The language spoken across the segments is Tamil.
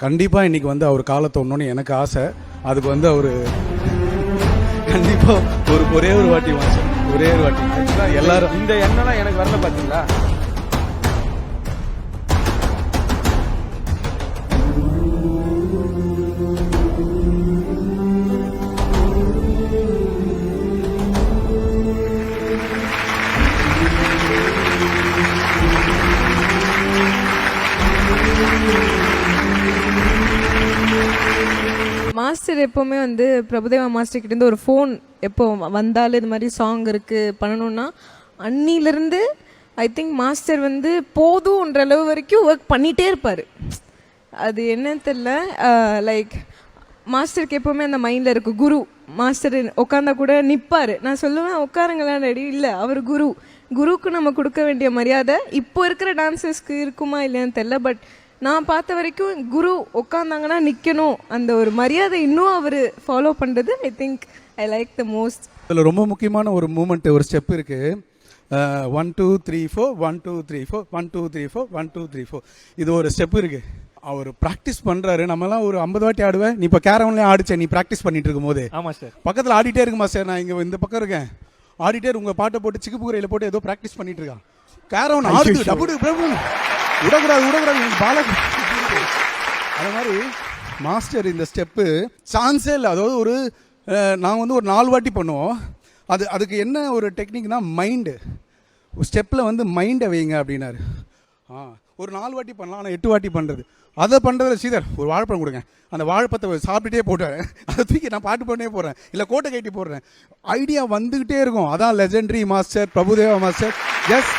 கண்டிப்பாக இன்றைக்கி வந்து அவர் காலை தோணுன்னு எனக்கு ஆசை. அதுக்கு வந்து அவர் கண்டிப்பாக ஒரே ஒரு வாட்டி வாசம் ஒரே ஒரு வாட்டி ஆக்சுவலாக எல்லாரும் இந்த எண்ணம்லாம் எனக்கு வரல பார்த்தீங்களா. மாஸ்டர் எப்போவுமே வந்து பிரபுதேவா மாஸ்டர் கிட்டேருந்து ஒரு ஃபோன் எப்போ வந்தாலும் இது மாதிரி சாங் இருக்குது பண்ணணுன்னா அன்னிலேருந்து ஐ திங்க் மாஸ்டர் வந்து போதுன்ற அளவு வரைக்கும் ஒர்க் பண்ணிகிட்டே இருப்பார். அது என்னன்னு தெரில, லைக் மாஸ்டருக்கு எப்போவுமே அந்த மைண்டில் இருக்கும். குரு மாஸ்டர் உட்காந்தா கூட நிற்பார். நான் சொல்லுவேன் உட்காருங்களேன் ரெடி, இல்லை அவர் குருவுக்கு நம்ம கொடுக்க வேண்டிய மரியாதை இப்போ இருக்கிற டான்ஸர்ஸ்க்கு இருக்குமா இல்லையான்னு தெரில. பட் நான் பார்த்த வரைக்கும் குரு உட்காந்தாங்கன்னா நிற்கணும், அந்த ஒரு மரியாதை இன்னும் அவர் ஃபாலோ பண்ணுறது I think I like the most. இதில் ரொம்ப முக்கியமான ஒரு மூமெண்ட், ஒரு ஸ்டெப் இருக்குது. 1 2 3 4 1 2 3 4 1 2 3 4 1 2 3 4 இது ஒரு ஸ்டெப் இருக்குது. அவர் ப்ராக்டிஸ் பண்ணுறாரு. நம்மலாம் ஒரு 50 வாட்டி ஆடுவேன். நீ இப்போ கேரவன்லேயே ஆடிச்சேன் நீ ப்ராக்டிஸ் பண்ணிட்டு இருக்கும் போது. ஆமாம் சார். பக்கத்தில் ஆடிட்டே இருக்குமா சார், நான் இங்கே இந்த பக்கம் இருக்கேன் ஆடிட்டே உங்கள் பாட்டை போட்டு சிக்குப்புக்குறையில் போட்டு ஏதோ ப்ராக்டிஸ் பண்ணிட்டு இருக்கான். கேரவன் ஆடுது டபுள் பிரபு விடக்கூடாது பாலக். அது மாதிரி மாஸ்டர் இந்த ஸ்டெப்பு சான்ஸே இல்லை. அதாவது ஒரு நாங்கள் வந்து ஒரு 4 வாட்டி பண்ணுவோம். அதுக்கு என்ன ஒரு டெக்னிக்னா மைண்டு ஸ்டெப்பில் வந்து மைண்டை வைங்க அப்படின்னாரு. ஒரு 4 வாட்டி பண்ணலாம், ஆனால் 8 வாட்டி பண்ணுறது. அதை பண்ணுறதுல ஸ்ரீதர் ஒரு வாழைப்பழம் கொடுங்க, அந்த வாழைப்பழத்தை சாப்பிட்டுட்டே போட்டேன், அதை தூக்கி நான் பாட்டு பண்ணே போடுறேன், இல்லை கோட்டை கட்டி போடுறேன். ஐடியா வந்துக்கிட்டே இருக்கும். அதான் legendary master Prabhudeva master. Yes,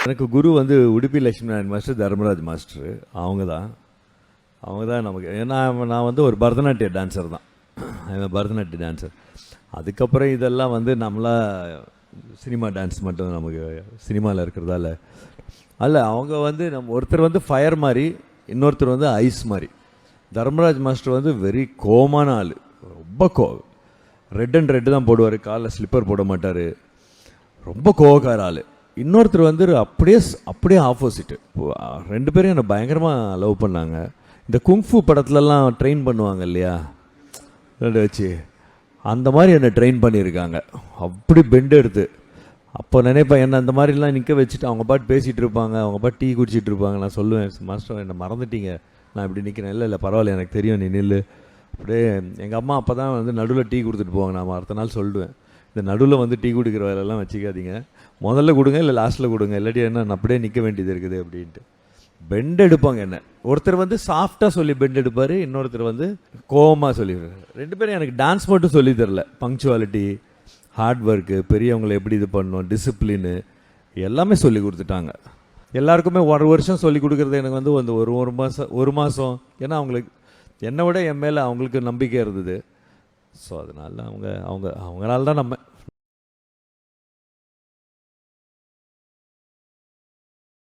எனக்கு குரு வந்து உடுப்பி லட்சுமி நாராயண் மாஸ்டர், தர்மராஜ் மாஸ்டர். அவங்க தான் நமக்கு. ஏன்னா நான் வந்து ஒரு பரதநாட்டிய டான்ஸர் தான், பரதநாட்டிய டான்ஸர். அதுக்கப்புறம் இதெல்லாம் வந்து நம்மளா சினிமா டான்ஸ் மட்டும் நமக்கு சினிமாவில் இருக்கிறதால அல்ல. அவங்க வந்து ஒருத்தர் வந்து ஃபயர் மாதிரி, இன்னொருத்தர் வந்து ஐஸ் மாதிரி. தர்மராஜ் மாஸ்டர் வந்து வெரி கோமான ஆள், ரொம்ப ரெட் அண்ட் ரெட்டு தான் போடுவார், காலில் ஸ்லிப்பர் போட மாட்டார், ரொம்ப கோவக்கார ஆள். இன்னொருத்தர் வந்து அப்படியே ஆப்போசிட்டு. 2 பேரும் என்னை பயங்கரமாக லவ் பண்ணாங்க. இந்த குங்ஃபு படத்துலலாம் ட்ரெயின் பண்ணுவாங்க இல்லையா வச்சு, அந்த மாதிரி என்னை ட்ரெயின் பண்ணியிருக்காங்க. அப்படி பெண்டு எடுத்து அப்போ நினைப்பேன், என்ன அந்த மாதிரிலாம் நிற்க வச்சுட்டு அவங்க பாட்டு பேசிகிட்டு இருப்பாங்க, அவங்க பாட்டு டீ குடிச்சிட்டு இருப்பாங்க. நான் சொல்லுவேன், மாஸ்டர் என்னை மறந்துட்டீங்க, நான் இப்படி நிற்கிறேன். இல்லை பரவாயில்ல எனக்கு தெரியும் நீ நில்லு. அப்படியே எங்கள் அம்மா அப்போ தான் வந்து நடுவில் டீ கொடுத்துட்டு போவாங்க. நான் அடுத்த நாள் சொல்லுவேன், இந்த நடுவில் வந்து டீ குடிக்கிற வேலையெல்லாம் வச்சுக்காதீங்க, முதல்ல கொடுங்க இல்லை லாஸ்ட்டில் கொடுங்க, இல்லாட்டி என்ன அப்படியே நிற்க வேண்டியது இருக்குது அப்படின்ட்டு பெண்ட் எடுப்பாங்க. என்ன ஒருத்தர் வந்து சாஃப்டாக சொல்லி பெண்ட் எடுப்பார், இன்னொருத்தர் வந்து கோவமாக சொல்லிடுறாரு. 2 பேரும் எனக்கு டான்ஸ் மட்டும் சொல்லி தரல, பங்க்சுவாலிட்டி, ஹார்ட் ஒர்க்கு, பெரியவங்களை எப்படி இது பண்ணணும், டிசிப்ளினு எல்லாமே சொல்லி கொடுத்துட்டாங்க. எல்லாருக்குமே 1 வருஷம் சொல்லி கொடுக்குறது எனக்கு வந்து அந்த ஒரு மாதம். ஏன்னா அவங்களுக்கு என்னை விட என் மேலே அவங்களுக்கு நம்பிக்கை இருந்தது. ஸோ அதனால அவங்களால தான் நம்ம